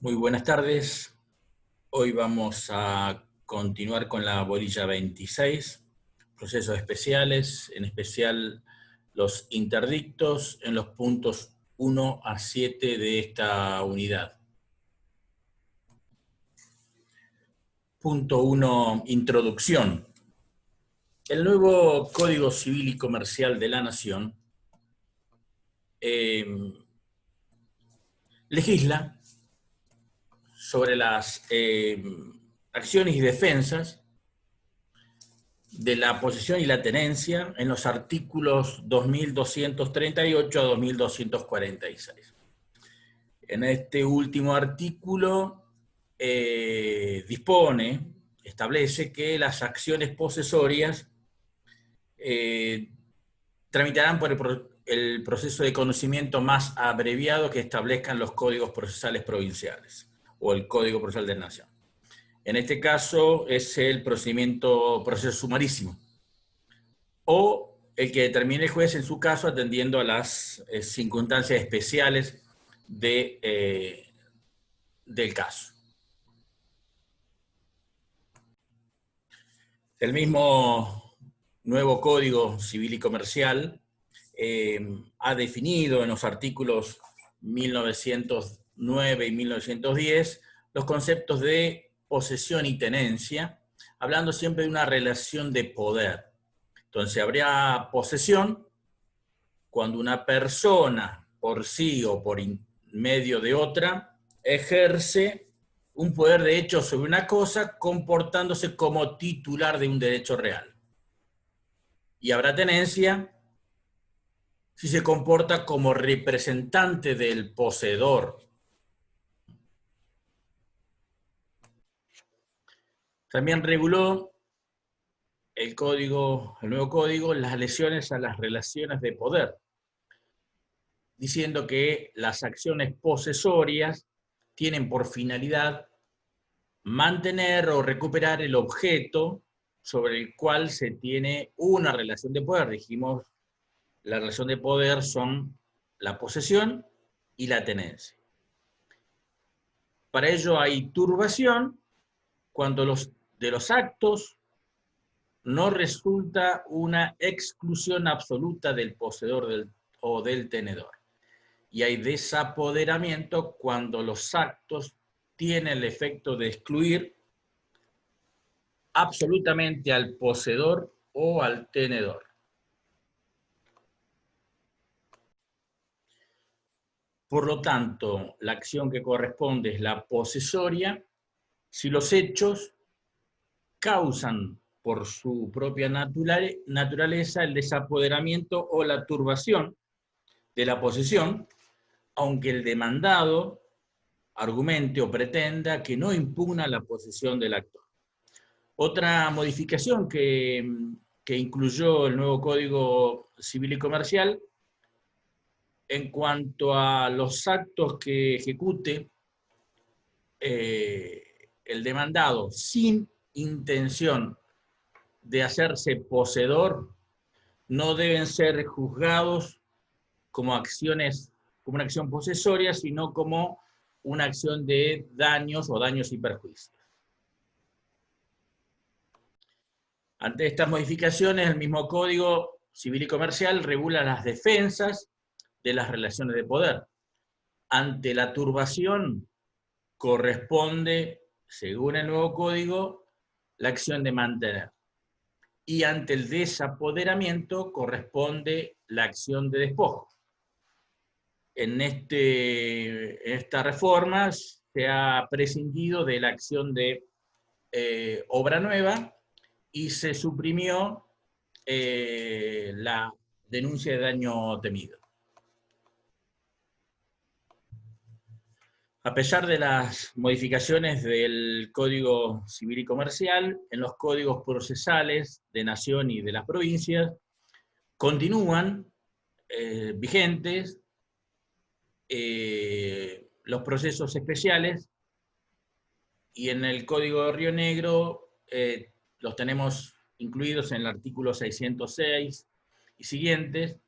Muy buenas tardes. Hoy vamos a continuar con la bolilla 26, procesos especiales, en especial los interdictos en los puntos 1 a 7 de esta unidad. Punto 1, introducción. El nuevo Código Civil y Comercial de la Nación legisla sobre las acciones y defensas de la posesión y la tenencia en los artículos 2238 a 2246. En este último artículo establece que las acciones posesorias tramitarán por el proceso de conocimiento más abreviado que establezcan los códigos procesales provinciales o el Código Procesal de la Nación. En este caso es el proceso sumarísimo, o el que determine el juez en su caso atendiendo a las circunstancias especiales del caso. El mismo nuevo Código Civil y Comercial ha definido en los artículos 1909 y 1910 los conceptos de posesión y tenencia, hablando siempre de una relación de poder. Entonces, habría posesión cuando una persona, por sí o por medio de otra, ejerce un poder de hecho sobre una cosa comportándose como titular de un derecho real. Y habrá tenencia si se comporta como representante del poseedor. También reguló el nuevo código, las lesiones a las relaciones de poder, diciendo que las acciones posesorias tienen por finalidad mantener o recuperar el objeto sobre el cual se tiene una relación de poder. Dijimos, la relación de poder son la posesión y la tenencia. Para ello hay turbación cuando de los actos no resulta una exclusión absoluta del poseedor o del tenedor. Y hay desapoderamiento cuando los actos tienen el efecto de excluir absolutamente al poseedor o al tenedor. Por lo tanto, la acción que corresponde es la posesoria si los hechos causan por su propia naturaleza el desapoderamiento o la turbación de la posesión, aunque el demandado argumente o pretenda que no impugna la posesión del actor. Otra modificación que incluyó el nuevo Código Civil y Comercial en cuanto a los actos que ejecute el demandado sin intención de hacerse poseedor, no deben ser juzgados como como una acción posesoria, sino como una acción de daños o daños y perjuicios. Ante estas modificaciones, el mismo Código Civil y Comercial regula las defensas de las relaciones de poder. Ante la turbación corresponde, según el nuevo código, la acción de mantener. Y ante el desapoderamiento corresponde la acción de despojo. En esta reforma se ha prescindido de la acción de obra nueva y se suprimió la denuncia de daño temido. A pesar de las modificaciones del Código Civil y Comercial, en los códigos procesales de nación y de las provincias continúan vigentes los procesos especiales, y en el Código de Río Negro los tenemos incluidos en el artículo 606 y siguientes,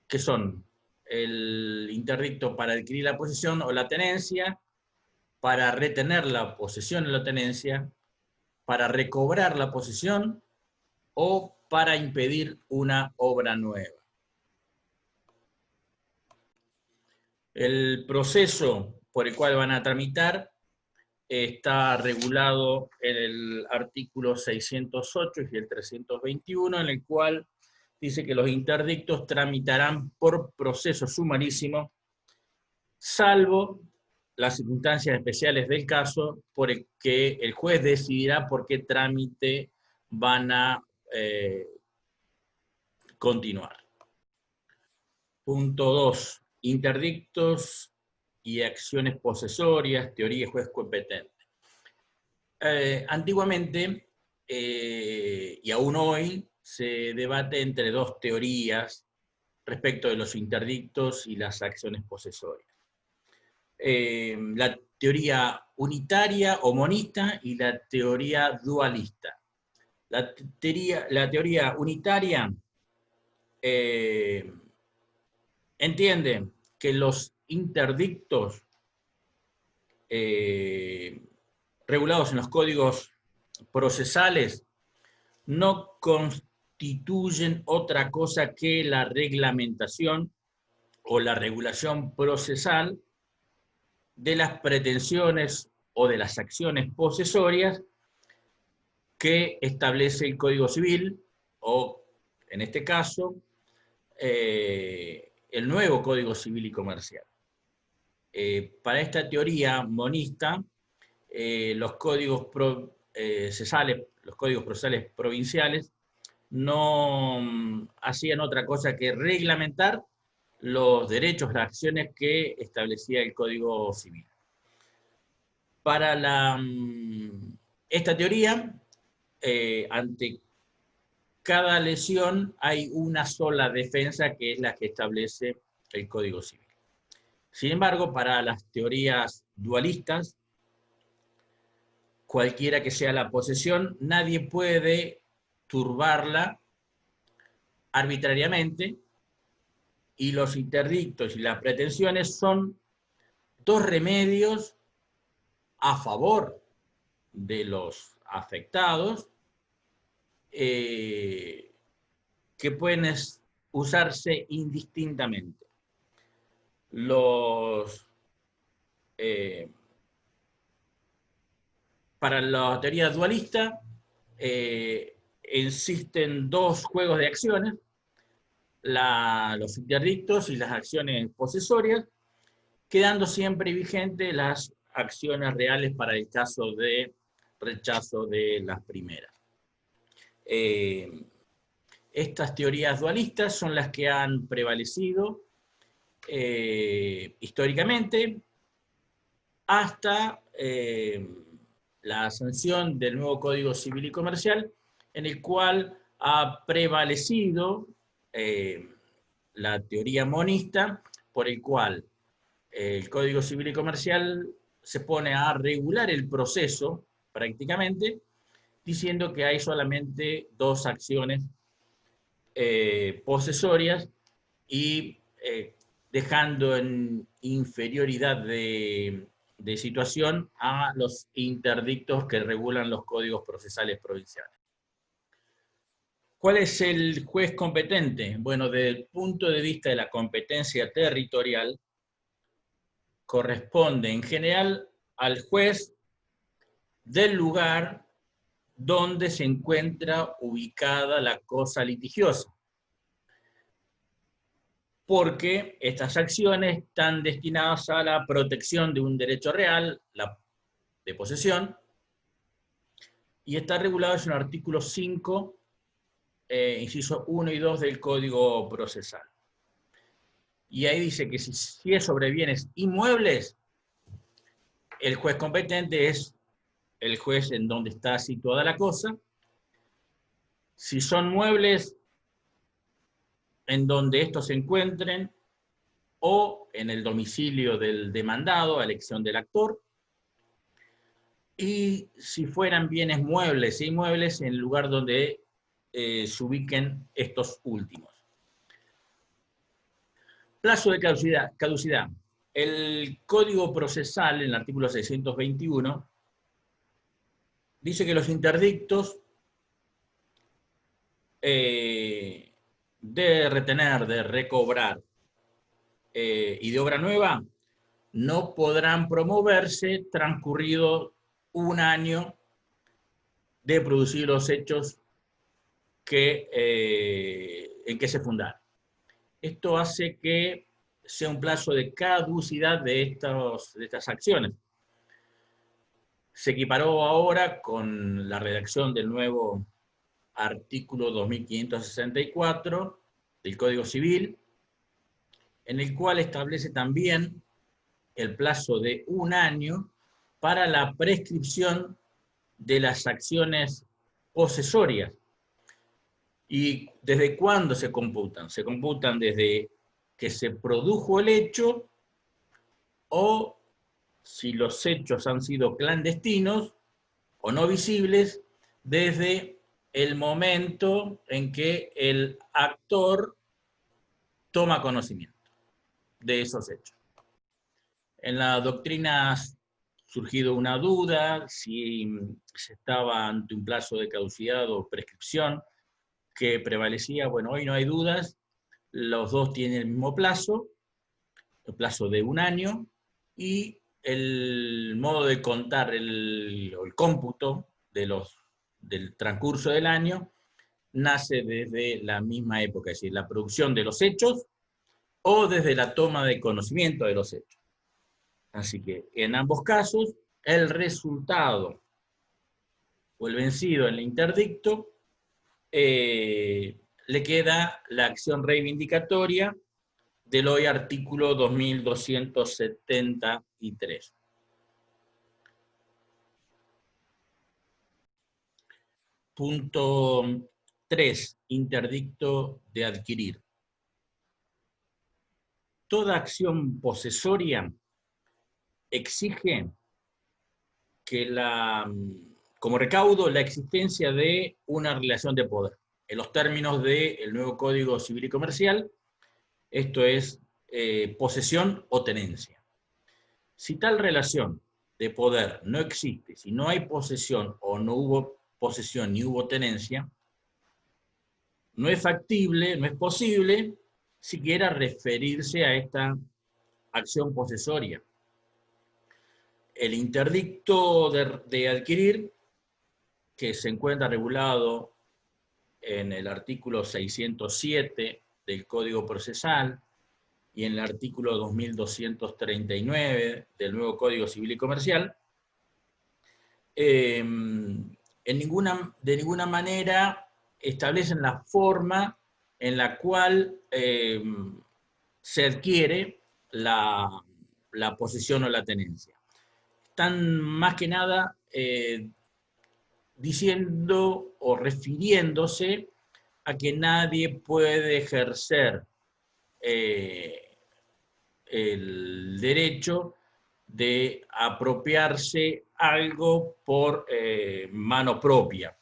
que son el interdicto para adquirir la posesión o la tenencia, para retener la posesión o la tenencia, para recobrar la posesión o para impedir una obra nueva. El proceso por el cual van a tramitar está regulado en el artículo 608 y el 321, en el cual dice que los interdictos tramitarán por proceso sumarísimo, salvo las circunstancias especiales del caso por el que el juez decidirá por qué trámite van a continuar. Punto 2. Interdictos y acciones posesorias, teoría de juez competente. Antiguamente, y aún hoy, se debate entre dos teorías respecto de los interdictos y las acciones posesorias. La teoría unitaria o monista y la teoría dualista. La teoría unitaria entiende que los interdictos regulados en los códigos procesales no constituyen otra cosa que la reglamentación o la regulación procesal de las pretensiones o de las acciones posesorias que establece el Código Civil, o en este caso, el nuevo Código Civil y Comercial. Para esta teoría monista, los códigos procesales provinciales no hacían otra cosa que reglamentar los derechos, las acciones que establecía el Código Civil. Para esta teoría, ante cada lesión hay una sola defensa, que es la que establece el Código Civil. Sin embargo, para las teorías dualistas, cualquiera que sea la posesión, nadie puede turbarla arbitrariamente, y los interdictos y las pretensiones son dos remedios a favor de los afectados que pueden usarse indistintamente. Para la teoría dualista existen dos juegos de acciones, los interdictos y las acciones posesorias, quedando siempre vigentes las acciones reales para el caso de rechazo de las primeras. Estas teorías dualistas son las que han prevalecido históricamente hasta la sanción del nuevo Código Civil y Comercial, en el cual ha prevalecido la teoría monista, por el cual el Código Civil y Comercial se pone a regular el proceso prácticamente, diciendo que hay solamente dos acciones posesorias y dejando en inferioridad de situación a los interdictos que regulan los códigos procesales provinciales. ¿Cuál es el juez competente? Bueno, desde el punto de vista de la competencia territorial, corresponde en general al juez del lugar donde se encuentra ubicada la cosa litigiosa, porque estas acciones están destinadas a la protección de un derecho real, la de posesión, y está regulado en el artículo 5, inciso 1 y 2 del Código Procesal. Y ahí dice que si es sobre bienes inmuebles, el juez competente es el juez en donde está situada la cosa. Si son muebles, en donde estos se encuentren, o en el domicilio del demandado, a elección del actor. Y si fueran bienes muebles e inmuebles, en el lugar donde se ubiquen estos últimos. Plazo de caducidad. El Código Procesal, en el artículo 621, dice que los interdictos de retener, de recobrar y de obra nueva no podrán promoverse transcurrido un año de producir los hechos en que se fundaron. Esto hace que sea un plazo de caducidad de estas acciones. Se equiparó ahora con la redacción del nuevo artículo 2564 del Código Civil, en el cual establece también el plazo de un año para la prescripción de las acciones posesorias. ¿Y desde cuándo se computan? Se computan desde que se produjo el hecho, o si los hechos han sido clandestinos o no visibles, desde el momento en que el actor toma conocimiento de esos hechos. En la doctrina ha surgido una duda si se estaba ante un plazo de caducidad o prescripción que prevalecía. Bueno, hoy no hay dudas, los dos tienen el mismo plazo, el plazo de un año, y el modo de contar el cómputo del transcurso del año nace desde la misma época, es decir, la producción de los hechos o desde la toma de conocimiento de los hechos. Así que en ambos casos, el resultado o el vencido en el interdicto le queda la acción reivindicatoria del hoy artículo 2273. Punto 3. Interdicto de adquirir. Toda acción posesoria exige que como recaudo la existencia de una relación de poder. En los términos del nuevo Código Civil y Comercial, esto es posesión o tenencia. Si tal relación de poder no existe, si no hay posesión o no hubo posesión ni hubo tenencia, no es factible, no es posible siquiera referirse a esta acción posesoria. El interdicto de adquirir, que se encuentra regulado en el artículo 607 del Código Procesal y en el artículo 2239 del nuevo Código Civil y Comercial, de ninguna manera establecen la forma en la cual se adquiere la posesión o la tenencia. Están más que nada diciendo o refiriéndose a que nadie puede ejercer el derecho de apropiarse algo por mano propia,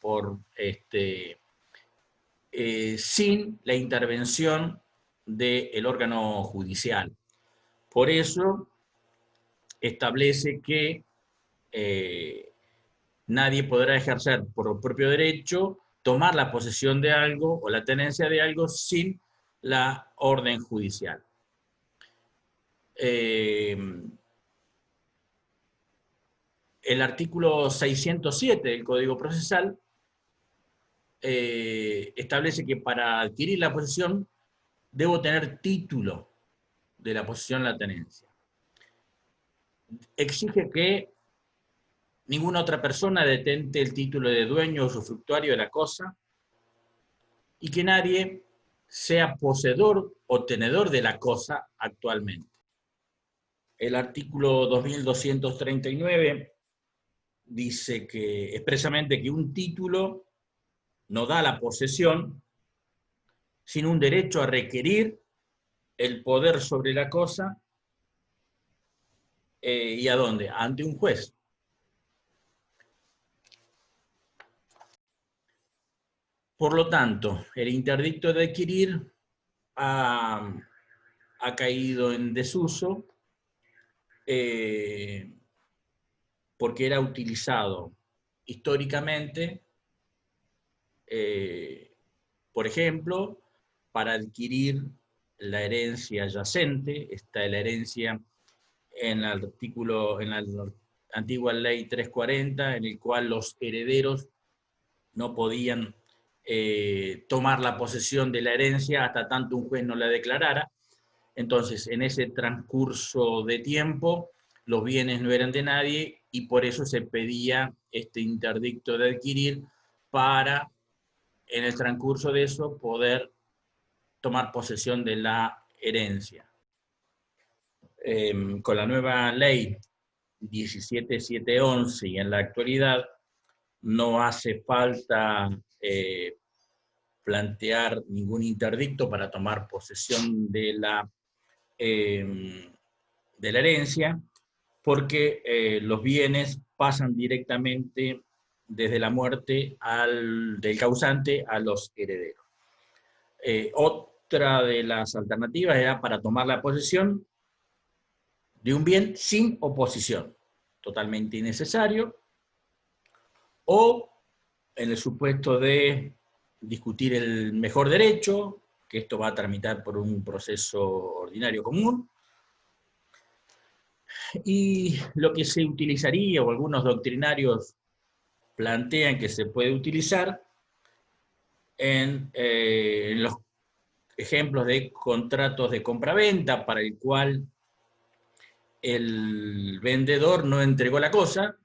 sin la intervención del órgano judicial. Por eso establece que nadie podrá ejercer por propio derecho, tomar la posesión de algo o la tenencia de algo sin la orden judicial. El artículo 607 del Código Procesal establece que para adquirir la posesión debo tener título de la posesión o la tenencia. Exige que ninguna otra persona detente el título de dueño o usufructuario de la cosa y que nadie sea poseedor o tenedor de la cosa actualmente. El artículo 2239 dice que expresamente que un título no da la posesión, sino un derecho a requerir el poder sobre la cosa. ¿Y a dónde? Ante un juez. Por lo tanto, el interdicto de adquirir ha ha caído en desuso porque era utilizado históricamente, por ejemplo, para adquirir la herencia yacente. Está la herencia en el artículo, en la antigua ley 340, en el cual los herederos no podían tomar la posesión de la herencia hasta tanto un juez no la declarara. Entonces, en ese transcurso de tiempo, los bienes no eran de nadie y por eso se pedía este interdicto de adquirir para, en el transcurso de eso, poder tomar posesión de la herencia. Con la nueva ley 17711 y en la actualidad no hace falta plantear ningún interdicto para tomar posesión de la herencia, porque los bienes pasan directamente desde la muerte del causante a los herederos. Otra de las alternativas era para tomar la posesión de un bien sin oposición, totalmente innecesario, o en el supuesto de discutir el mejor derecho, que esto va a tramitar por un proceso ordinario común, y lo que se utilizaría, o algunos doctrinarios plantean que se puede utilizar en los ejemplos de contratos de compraventa para el cual el vendedor no entregó la cosa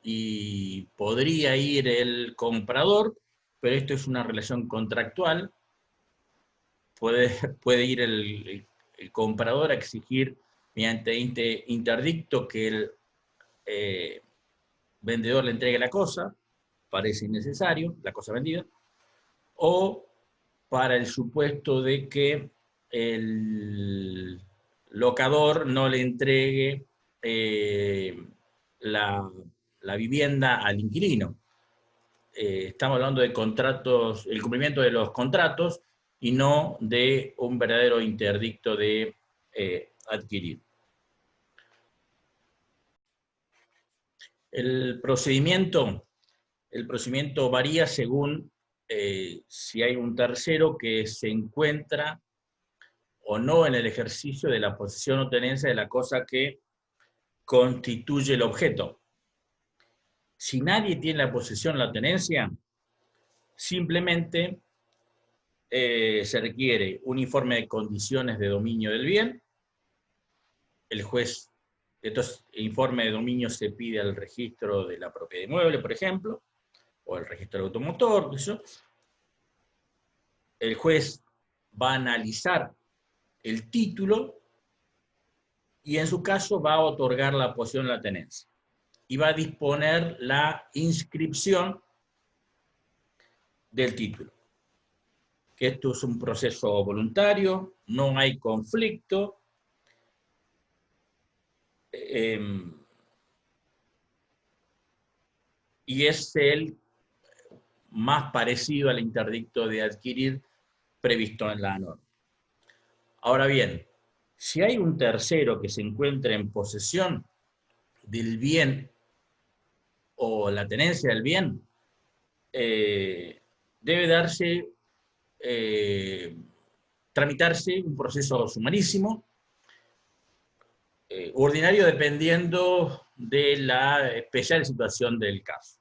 y podría ir el comprador, pero esto es una relación contractual. Puede ir el comprador a exigir mediante interdicto que el vendedor le entregue la cosa, parece innecesario, la cosa vendida, o para el supuesto de que el locador no le entregue la vivienda al inquilino. Estamos hablando de contratos, el cumplimiento de los contratos y no de un verdadero interdicto de adquirir. El procedimiento varía según si hay un tercero que se encuentra o no en el ejercicio de la posesión o tenencia de la cosa que constituye el objeto. Si nadie tiene la posesión o la tenencia, simplemente se requiere un informe de condiciones de dominio del bien. El juez, estos informes de dominio se pide al registro de la propiedad inmueble, por ejemplo, o el registro del automotor, eso. El juez va a analizar el título y en su caso va a otorgar la posesión de la tenencia y va a disponer la inscripción del título. Que esto es un proceso voluntario, no hay conflicto, y es el más parecido al interdicto de adquirir previsto en la norma. Ahora bien, si hay un tercero que se encuentra en posesión del bien o la tenencia del bien, debe tramitarse un proceso sumarísimo, ordinario dependiendo de la especial situación del caso.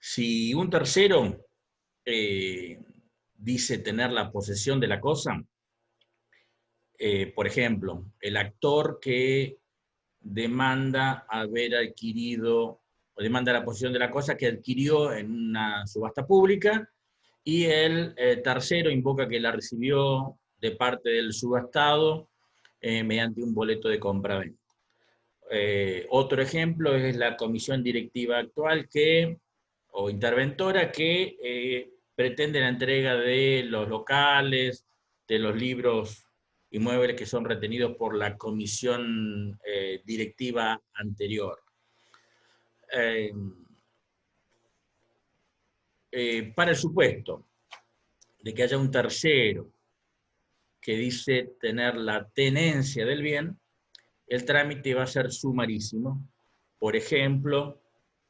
Si un tercero dice tener la posesión de la cosa, por ejemplo, el actor que demanda haber adquirido, o demanda la posesión de la cosa que adquirió en una subasta pública, y el tercero invoca que la recibió de parte del subastado mediante un boleto de compraventa. Otro ejemplo es la comisión directiva actual o interventora que pretende la entrega de los locales, de los libros inmuebles que son retenidos por la comisión directiva anterior. para el supuesto de que haya un tercero que dice tener la tenencia del bien, el trámite va a ser sumarísimo. Por ejemplo,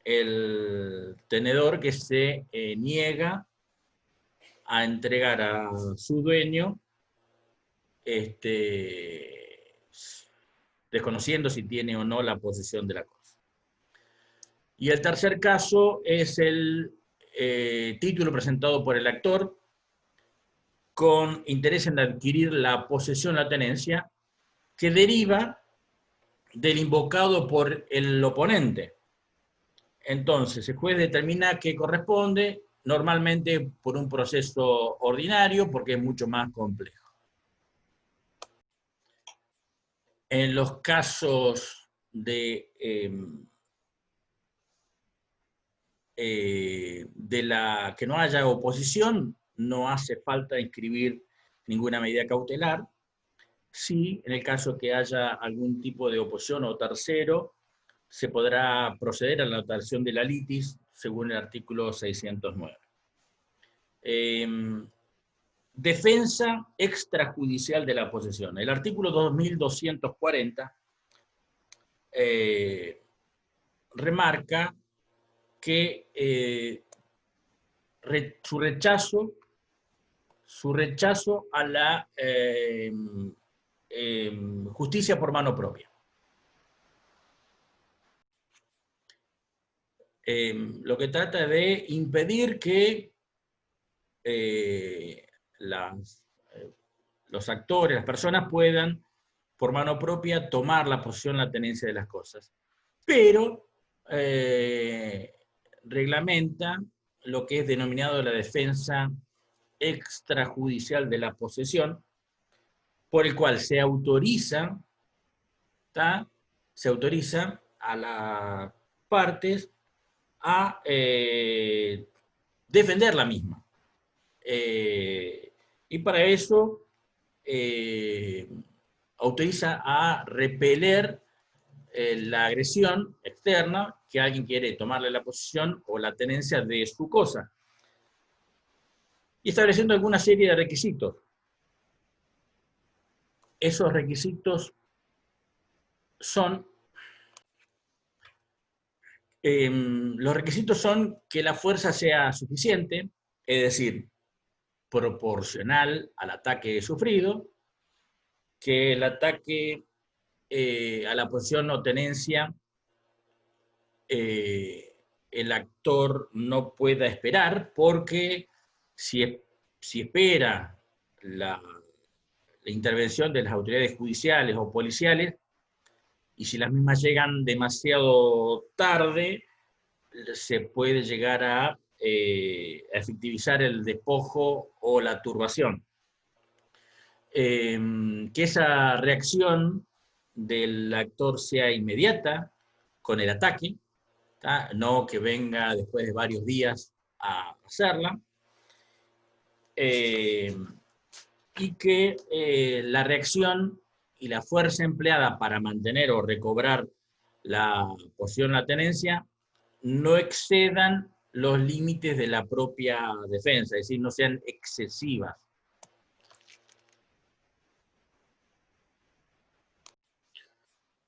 el tenedor que se niega a entregar a su dueño, desconociendo si tiene o no la posesión de la cosa. Y el tercer caso es el título presentado por el actor con interés en adquirir la posesión, la tenencia, que deriva del invocado por el oponente. Entonces, el juez determina que corresponde, normalmente por un proceso ordinario, porque es mucho más complejo. En los casos de que no haya oposición, no hace falta inscribir ninguna medida cautelar. Sí, en el caso que haya algún tipo de oposición o tercero, se podrá proceder a la anotación de la litis según el artículo 609. Defensa extrajudicial de la posesión. El artículo 2240 remarca que su rechazo a la justicia por mano propia. Lo que trata de impedir que los actores, las personas puedan por mano propia tomar la posesión, la tenencia de las cosas. Pero reglamenta lo que es denominado la defensa extrajudicial de la posesión, por el cual se autoriza a las partes a defender la misma. Y para eso autoriza a repeler la agresión externa que alguien quiere tomarle la posesión o la tenencia de su cosa. Y estableciendo alguna serie de requisitos. Esos requisitos son, los requisitos son que la fuerza sea suficiente, es decir, proporcional al ataque sufrido, que el ataque a la posesión o tenencia el actor no pueda esperar, porque si espera la intervención de las autoridades judiciales o policiales, y si las mismas llegan demasiado tarde, se puede llegar a efectivizar el despojo o la turbación. Que esa reacción del actor sea inmediata con el ataque, no que venga después de varios días a hacerla, y que la reacción y la fuerza empleada para mantener o recobrar la posesión, la tenencia, no excedan los límites de la propia defensa, es decir, no sean excesivas.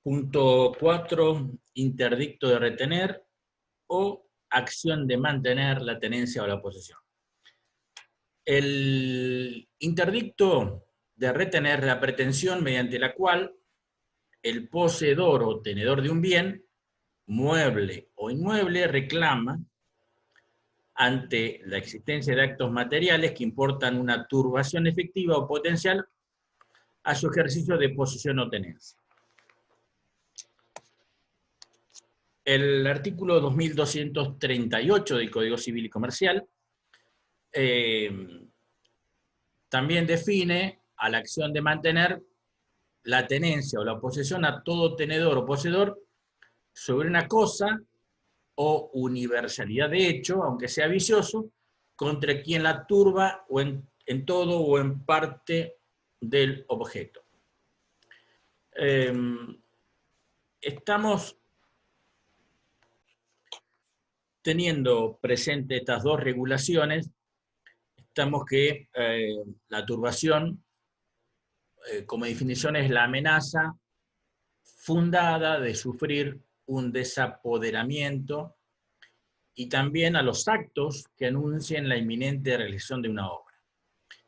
Punto 4, interdicto de retener o acción de mantener la tenencia o la posesión. El interdicto de retener la pretensión mediante la cual el poseedor o tenedor de un bien, mueble o inmueble, reclama ante la existencia de actos materiales que importan una turbación efectiva o potencial a su ejercicio de posesión o tenencia. El artículo 2238 del Código Civil y Comercial también define a la acción de mantener la tenencia o la posesión a todo tenedor o poseedor sobre una cosa o universalidad de hecho, aunque sea vicioso, contra quien la turba o en todo o en parte del objeto. Estamos teniendo presente estas dos regulaciones, estamos que la turbación, como definición, es la amenaza fundada de sufrir un desapoderamiento y también a los actos que anuncien la inminente realización de una obra.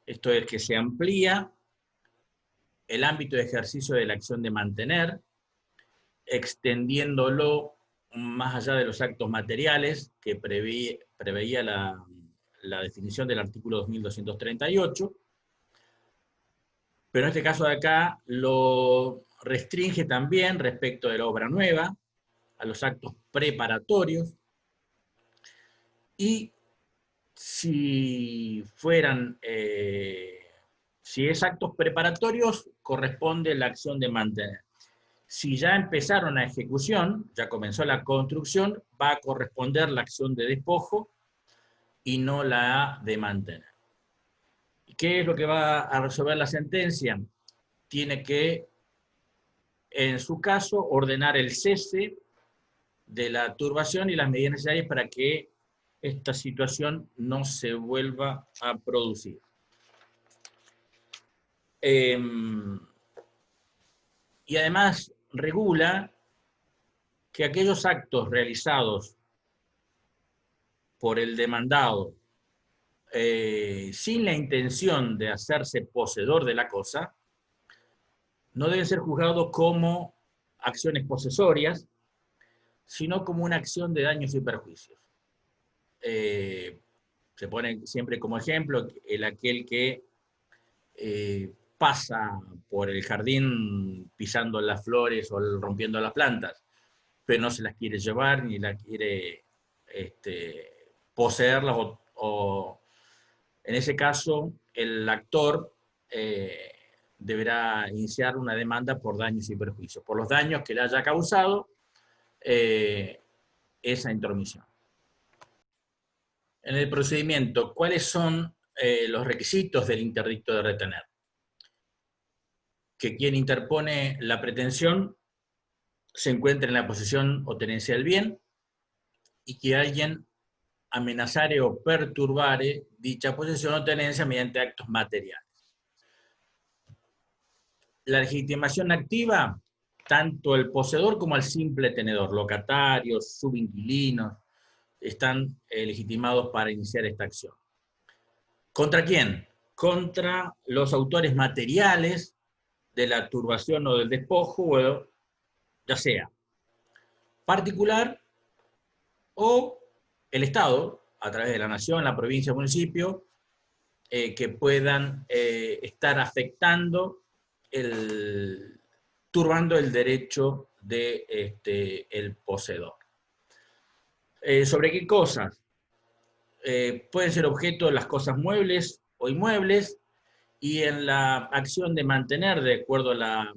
Esto es que se amplía el ámbito de ejercicio de la acción de mantener, extendiéndolo más allá de los actos materiales que preveía la definición del artículo 2238, pero en este caso de acá lo restringe también respecto de la obra nueva, a los actos preparatorios, y si es actos preparatorios, corresponde la acción de mantener. Si ya empezaron la ejecución, ya comenzó la construcción, va a corresponder la acción de despojo y no la de mantener. ¿Qué es lo que va a resolver la sentencia? Tiene que, en su caso, ordenar el cese de la turbación y las medidas necesarias para que esta situación no se vuelva a producir. Y además regula que aquellos actos realizados por el demandado sin la intención de hacerse poseedor de la cosa, no deben ser juzgados como acciones posesorias, sino como una acción de daños y perjuicios. Se pone siempre como ejemplo aquel que pasa por el jardín pisando las flores o rompiendo las plantas, pero no se las quiere llevar ni la quiere poseerlas, o en ese caso el actor deberá iniciar una demanda por daños y perjuicios, por los daños que le haya causado esa intromisión. En el procedimiento, ¿cuáles son los requisitos del interdicto de retener? Que quien interpone la pretensión se encuentre en la posesión o tenencia del bien y que alguien amenazare o perturbare dicha posesión o tenencia mediante actos materiales. La legitimación activa, tanto el poseedor como el simple tenedor, locatarios, subinquilinos, están legitimados para iniciar esta acción. ¿Contra quién? Contra los autores materiales de la turbación o del despojo, o ya sea particular o el Estado, a través de la nación, la provincia, el municipio, que puedan estar afectando, turbando el derecho del poseedor. ¿Sobre qué cosas? Pueden ser objeto las cosas muebles o inmuebles, y en la acción de mantener, de acuerdo a la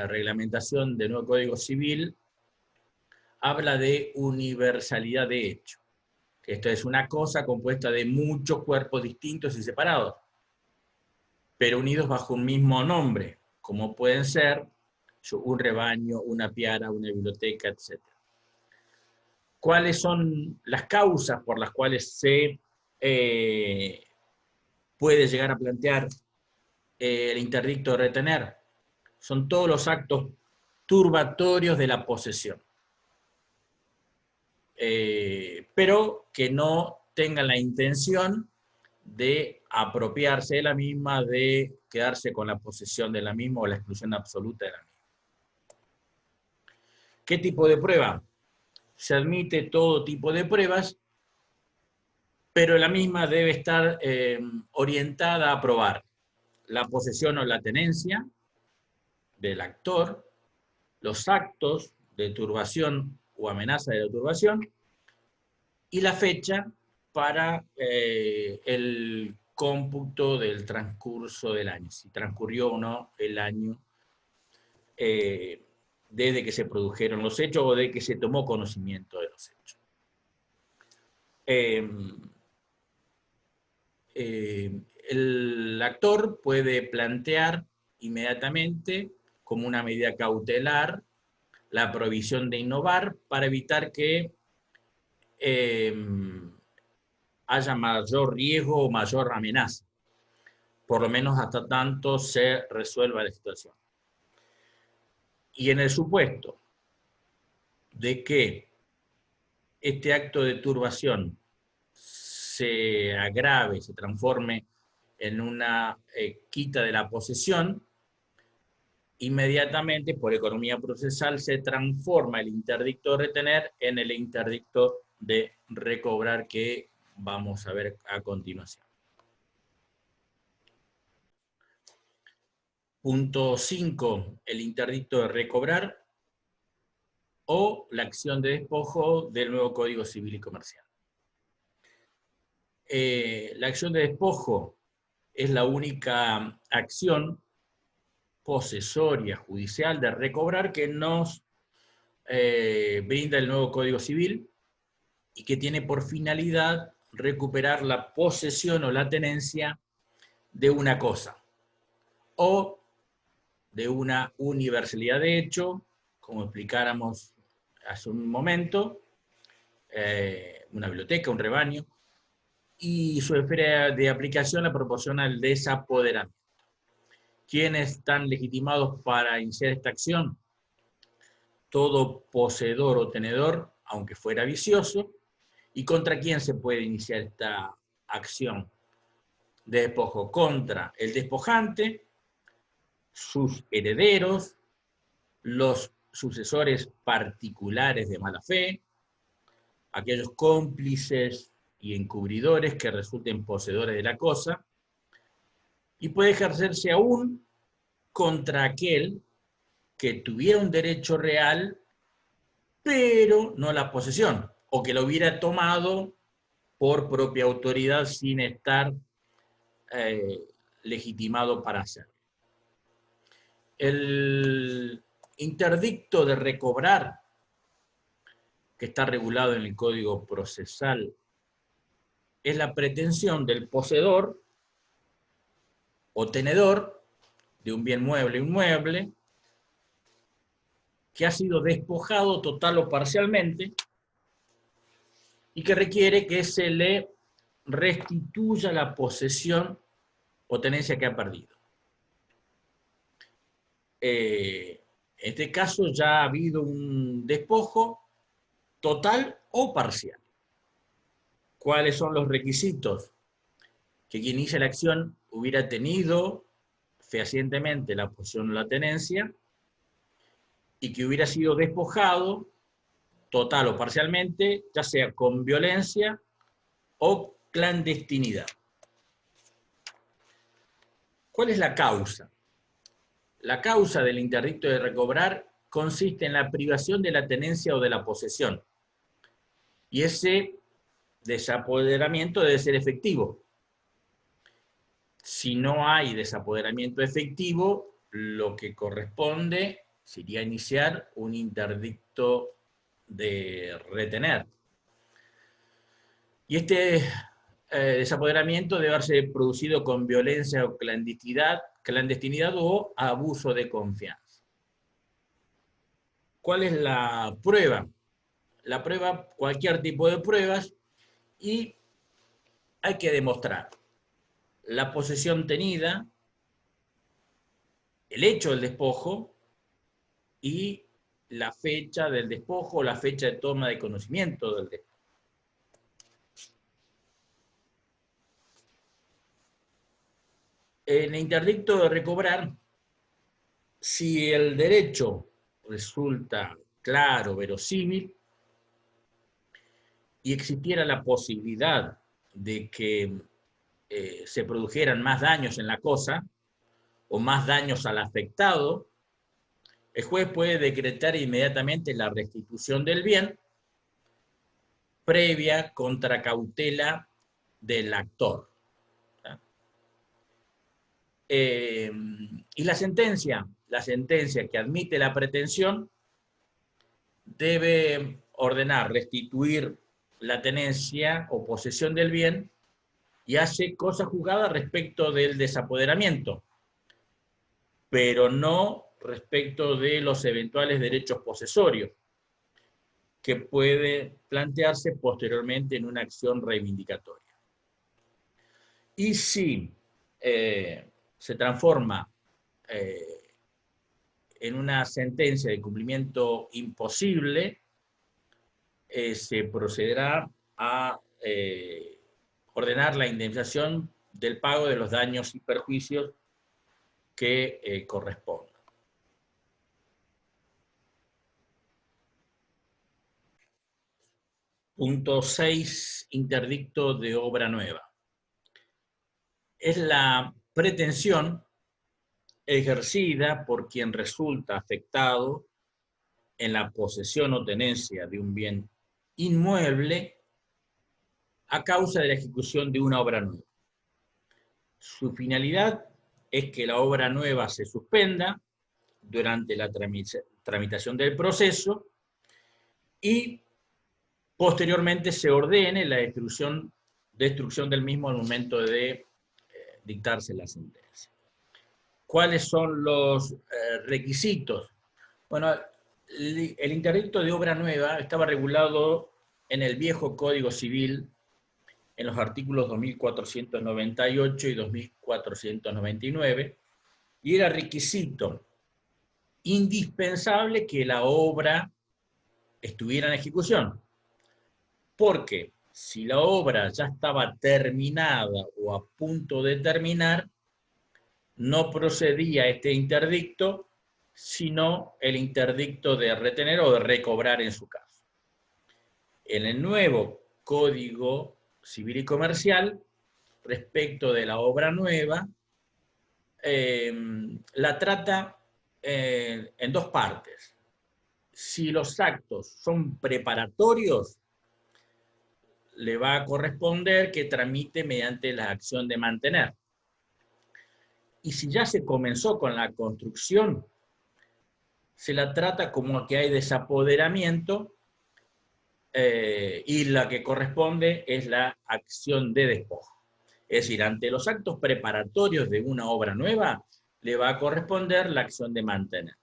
reglamentación del nuevo Código Civil, habla de universalidad de hecho. Esto es una cosa compuesta de muchos cuerpos distintos y separados, pero unidos bajo un mismo nombre, como pueden ser un rebaño, una piara, una biblioteca, etc. ¿Cuáles son las causas por las cuales se puede llegar a plantear el interdicto de retener? Son todos los actos turbatorios de la posesión, pero que no tengan la intención de apropiarse de la misma, de quedarse con la posesión de la misma o la exclusión absoluta de la misma. ¿Qué tipo de prueba? Se admite todo tipo de pruebas, pero la misma debe estar orientada a probar la posesión o la tenencia del actor, los actos de turbación o amenaza de turbación, y la fecha para el cómputo del transcurso del año, si transcurrió o no el año desde que se produjeron los hechos o de que se tomó conocimiento de los hechos. El actor puede plantear inmediatamente, como una medida cautelar, la prohibición de innovar para evitar que haya mayor riesgo o mayor amenaza, por lo menos hasta tanto se resuelva la situación. Y en el supuesto de que este acto de turbación se agrave, se transforme en una quita de la posesión, inmediatamente por economía procesal se transforma el interdicto de retener en el interdicto de recobrar que vamos a ver a continuación. Punto 5, el interdicto de recobrar o la acción de despojo del nuevo Código Civil y Comercial. La acción de despojo es la única acción posesoria judicial de recobrar que nos brinda el nuevo Código Civil y que tiene por finalidad recuperar la posesión o la tenencia de una cosa o de una universalidad de hecho, como explicáramos hace un momento, una biblioteca, un rebaño, y su esfera de aplicación la proporciona el desapoderamiento. ¿Quiénes están legitimados para iniciar esta acción? Todo poseedor o tenedor, aunque fuera vicioso. ¿Y contra quién se puede iniciar esta acción de despojo? Contra el despojante, sus herederos, los sucesores particulares de mala fe, aquellos cómplices y encubridores que resulten poseedores de la cosa, y puede ejercerse aún contra aquel que tuviera un derecho real, pero no la posesión, o que lo hubiera tomado por propia autoridad sin estar legitimado para hacerlo. El interdicto de recobrar, que está regulado en el Código Procesal, es la pretensión del poseedor o tenedor de un bien mueble o inmueble que ha sido despojado total o parcialmente y que requiere que se le restituya la posesión o tenencia que ha perdido. En este caso ya ha habido un despojo total o parcial. ¿Cuáles son los requisitos? Que quien inicia la acción hubiera tenido fehacientemente la posesión o la tenencia y que hubiera sido despojado total o parcialmente, ya sea con violencia o clandestinidad. ¿Cuál es la causa? La causa del interdicto de recobrar consiste en la privación de la tenencia o de la posesión. Y ese desapoderamiento debe ser efectivo. Si no hay desapoderamiento efectivo, lo que corresponde sería iniciar un interdicto de retener. Y este desapoderamiento debe haberse producido con violencia o clandestinidad o abuso de confianza. ¿Cuál es la prueba? La prueba, cualquier tipo de pruebas, y hay que demostrar la posesión tenida, el hecho del despojo y la fecha del despojo o la fecha de toma de conocimiento del despojo. En el interdicto de recobrar, si el derecho resulta claro, verosímil, y existiera la posibilidad de que se produjeran más daños en la cosa, o más daños al afectado, el juez puede decretar inmediatamente la restitución del bien, previa contracautela del actor. Y la sentencia que admite la pretensión debe ordenar restituir la tenencia o posesión del bien y hace cosa juzgada respecto del desapoderamiento, pero no respecto de los eventuales derechos posesorios, que puede plantearse posteriormente en una acción reivindicatoria. Y si se transforma en una sentencia de cumplimiento imposible, se procederá a ordenar la indemnización del pago de los daños y perjuicios que correspondan. Punto 6, interdicto de obra nueva. Es la pretensión ejercida por quien resulta afectado en la posesión o tenencia de un bien inmueble a causa de la ejecución de una obra nueva. Su finalidad es que la obra nueva se suspenda durante la tramitación del proceso y posteriormente se ordene la destrucción del mismo al momento de dictarse la sentencia. ¿Cuáles son los requisitos? Bueno, el interdicto de obra nueva estaba regulado en el viejo Código Civil en los artículos 2498 y 2499, y era requisito indispensable que la obra estuviera en ejecución, porque si la obra ya estaba terminada o a punto de terminar, no procedía este interdicto, sino el interdicto de retener o de recobrar en su caso. En el nuevo Código Civil y Comercial, respecto de la obra nueva, la trata en dos partes. Si los actos son preparatorios, le va a corresponder que tramite mediante la acción de mantener. Y si ya se comenzó con la construcción, se la trata como que hay desapoderamiento y la que corresponde es la acción de despojo. Es decir, ante los actos preparatorios de una obra nueva, le va a corresponder la acción de mantener.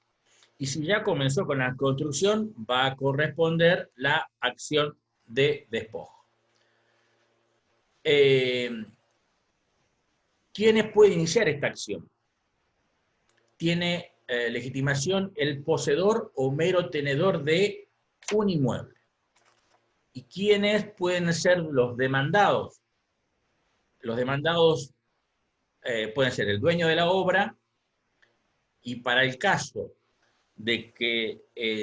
Y si ya comenzó con la construcción, va a corresponder la acción de despojo. ¿Quiénes pueden iniciar esta acción? Tiene legitimación el poseedor o mero tenedor de un inmueble. ¿Y quiénes pueden ser los demandados? Los demandados pueden ser el dueño de la obra, y para el caso de que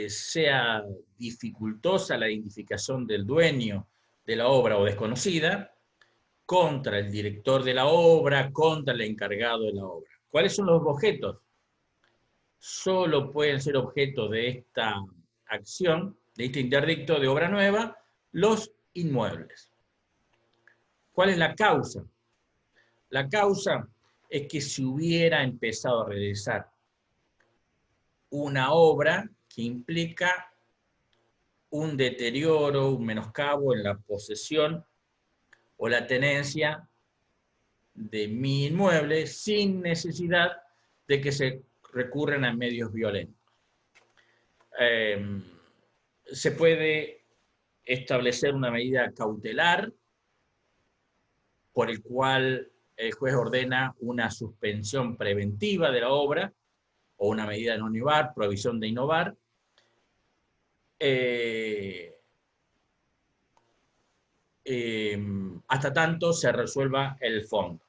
sea dificultosa la identificación del dueño de la obra o desconocida, contra el director de la obra, contra el encargado de la obra. ¿Cuáles son los objetos? Solo pueden ser objeto de esta acción, de este interdicto de obra nueva, los inmuebles. ¿Cuál es la causa? La causa es que si hubiera empezado a realizar una obra que implica un deterioro, un menoscabo en la posesión o la tenencia de mi inmueble sin necesidad de que se recurran a medios violentos. Se puede establecer una medida cautelar por el cual el juez ordena una suspensión preventiva de la obra o una medida de no innovar, prohibición de innovar, hasta tanto se resuelva el fondo.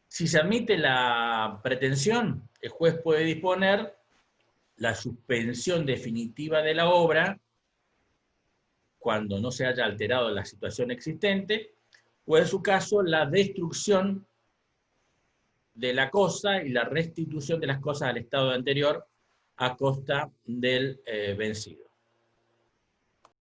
Si se admite la pretensión, el juez puede disponer la suspensión definitiva de la obra cuando no se haya alterado la situación existente, o en su caso la destrucción de la cosa y la restitución de las cosas al estado anterior a costa del vencido.